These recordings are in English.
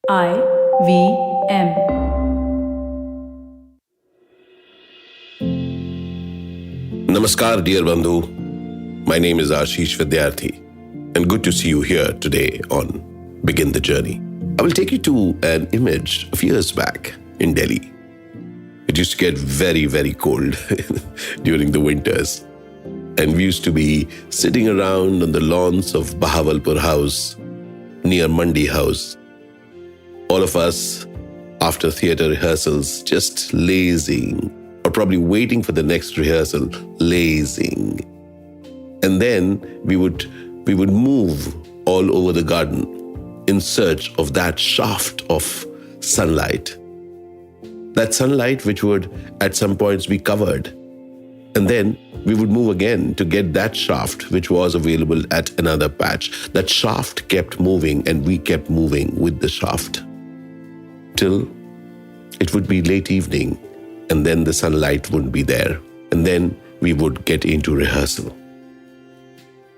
IVM. Namaskar, dear Bandhu. My name is Ashish Vidyarthi, and good to see you here today on Begin the Journey. I will take you to an image a few years back in Delhi. It used to get very, very cold during the winters, and we used to be sitting around on the lawns of Bahawalpur House near Mandi House. All of us, after theatre rehearsals, just lazing, or probably waiting for the next rehearsal, lazing. And then we would move all over the garden in search of that shaft of sunlight. That sunlight which would at some points be covered. And then we would move again to get that shaft which was available at another patch. That shaft kept moving and we kept moving with the shaft. Till it would be late evening and then the sunlight wouldn't be there. And then we would get into rehearsal.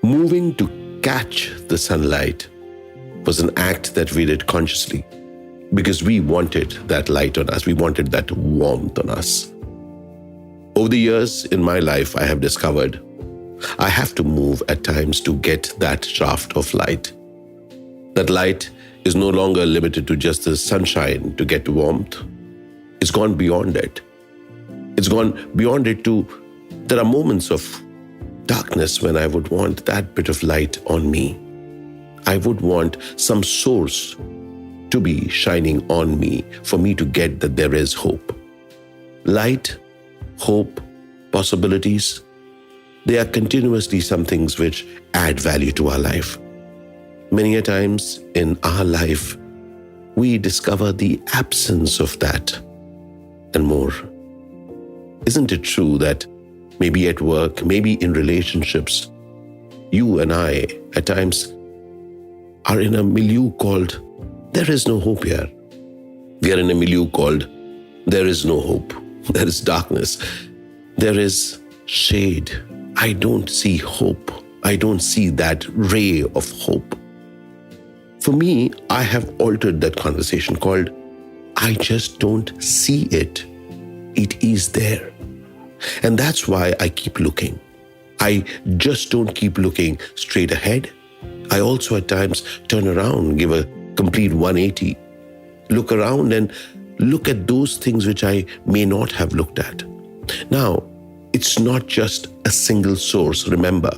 Moving to catch the sunlight was an act that we did consciously because we wanted that light on us. We wanted that warmth on us. Over the years in my life, I have discovered I have to move at times to get that shaft of light. That light is no longer limited to just the sunshine to get warmth. It's gone beyond it. It's gone beyond it to, there are moments of darkness when I would want that bit of light on me. I would want some source to be shining on me for me to get that there is hope. Light, hope, possibilities, they are continuously some things which add value to our life. Many a times in our life, we discover the absence of that and more. Isn't it true that maybe at work, maybe in relationships, you and I at times are in a milieu called, there is no hope here. We are in a milieu called, there is no hope. There is darkness. There is shade. I don't see hope. I don't see that ray of hope. For me, I have altered that conversation called, I just don't see it. It is there. And that's why I keep looking. I just don't keep looking straight ahead. I also at times turn around, give a complete 180, look around and look at those things which I may not have looked at. Now, it's not just a single source, remember.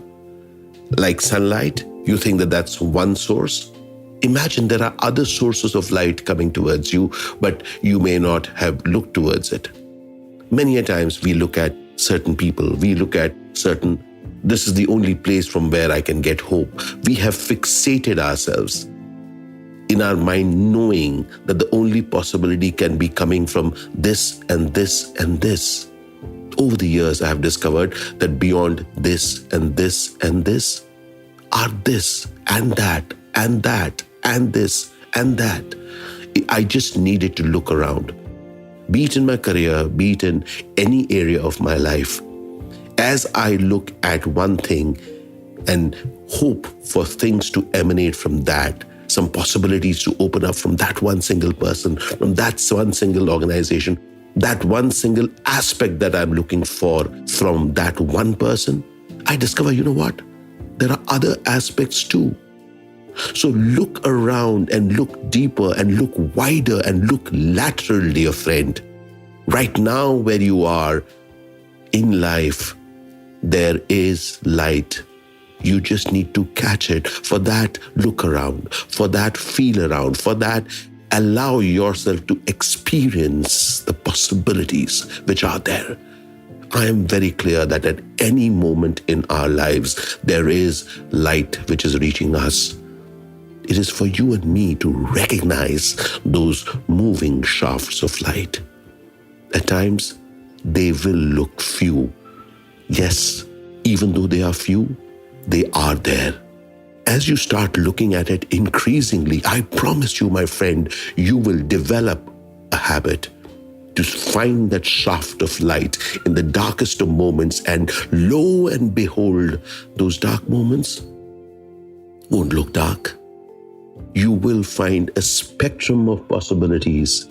Like sunlight, you think that that's one source. Imagine there are other sources of light coming towards you, but you may not have looked towards it. Many a times we look at certain people, we look at certain, this is the only place from where I can get hope. We have fixated ourselves in our mind knowing that the only possibility can be coming from this and this and this. Over the years, I have discovered that beyond this and this and this are this and that and that and this and that. I just needed to look around. Be it in my career, be it in any area of my life. As I look at one thing and hope for things to emanate from that, some possibilities to open up from that one single person, from that one single organization, that one single aspect that I'm looking for from that one person, I discover, you know what? There are other aspects too. So look around and look deeper and look wider and look lateral, dear friend. Right now where you are in life, there is light. You just need to catch it. For that, look around. For that, feel around. For that, allow yourself to experience the possibilities which are there. I am very clear that at any moment in our lives, there is light which is reaching us. It is for you and me to recognize those moving shafts of light. At times, they will look few. Yes, even though they are few, they are there. As you start looking at it increasingly, I promise you, my friend, you will develop a habit to find that shaft of light in the darkest of moments, and lo and behold, those dark moments won't look dark. you will find a spectrum of possibilities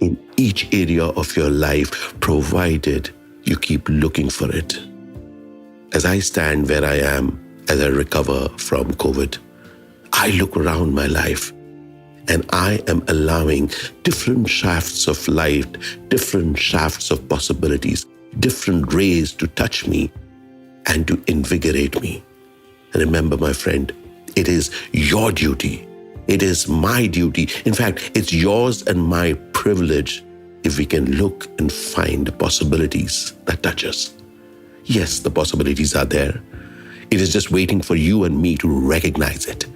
in each area of your life, provided you keep looking for it. As I stand where I am, as I recover from COVID, I look around my life and I am allowing different shafts of light, different shafts of possibilities, different rays to touch me and to invigorate me. And remember, my friend, it is your duty. It is my duty. In fact, it's yours and my privilege if we can look and find the possibilities that touch us. Yes, the possibilities are there. It is just waiting for you and me to recognize it.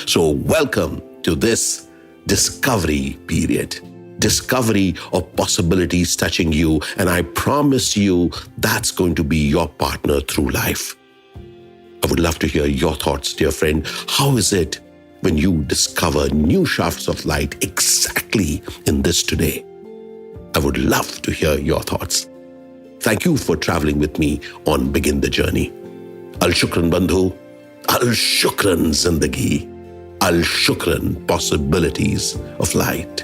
So welcome to this discovery period. Discovery of possibilities touching you. And I promise you that's going to be your partner through life. I would love to hear your thoughts, dear friend. How is it when you discover new shafts of light exactly in this today? I would love to hear your thoughts. Thank you for traveling with me on Begin the Journey. Al-Shukran Bandhu, Al-Shukran Zindagi, Al-Shukran Possibilities of Light.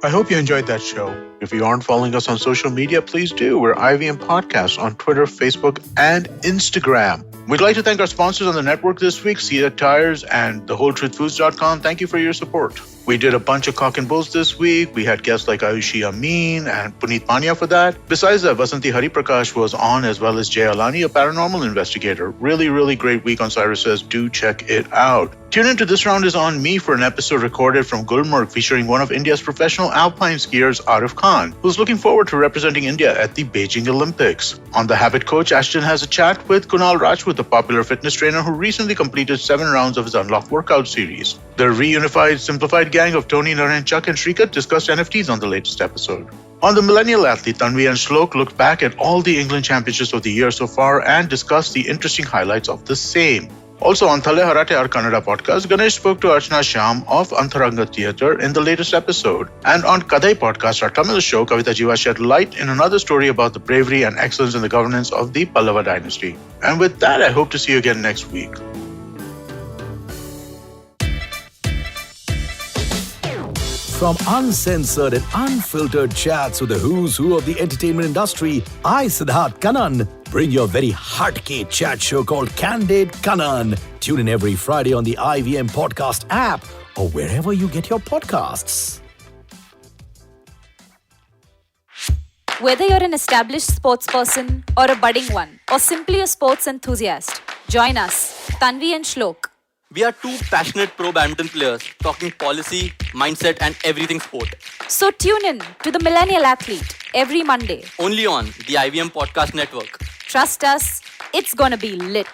I hope you enjoyed that show. If you aren't following us on social media, please do. We're IVM Podcast on Twitter, Facebook, and Instagram. We'd like to thank our sponsors on the network this week, Cedar Tires and TheWholeTruthFoods.com. Thank you for your support. We did a bunch of cock and bulls this week. We had guests like Ayushi Amin and Puneet Mania for that. Besides that, Vasanti Hariprakash was on, as well as Jay Alani, a paranormal investigator. Really, really great week on Cyrus Says. Do check it out. Tune into This Round Is On Me for an episode recorded from Gulmarg featuring one of India's professional alpine skiers, Arif Khan, who's looking forward to representing India at the Beijing Olympics. On The Habit Coach, Ashton has a chat with Kunal Rajput, a popular fitness trainer who recently completed 7 rounds of his Unlock workout series. The reunified, simplified gang of Tony, Naren, Chuck, and Shrikant discussed NFTs on the latest episode. On The Millennial Athlete, Tanvi and Shlok looked back at all the England championships of the year so far and discussed the interesting highlights of the same. Also on Thale Harate, our Kannada podcast, Ganesh spoke to Archana Shyam of Antharanga Theatre in the latest episode. And on Kadai podcast, our Tamil show, Kavita Jiva shed light in another story about the bravery and excellence in the governance of the Pallava dynasty. And with that, I hope to see you again next week. From uncensored and unfiltered chats with the who's who of the entertainment industry, I, Siddharth Kannan, bring you a very hardcore chat show called Candid Kannan. Tune in every Friday on the IVM Podcast app or wherever you get your podcasts. Whether you're an established sports person or a budding one, or simply a sports enthusiast, join us, Tanvi and Shlok. We are 2 passionate pro badminton players talking policy, mindset, and everything sport. So tune in to The Millennial Athlete every Monday. Only on the IVM Podcast Network. Trust us, it's gonna be lit.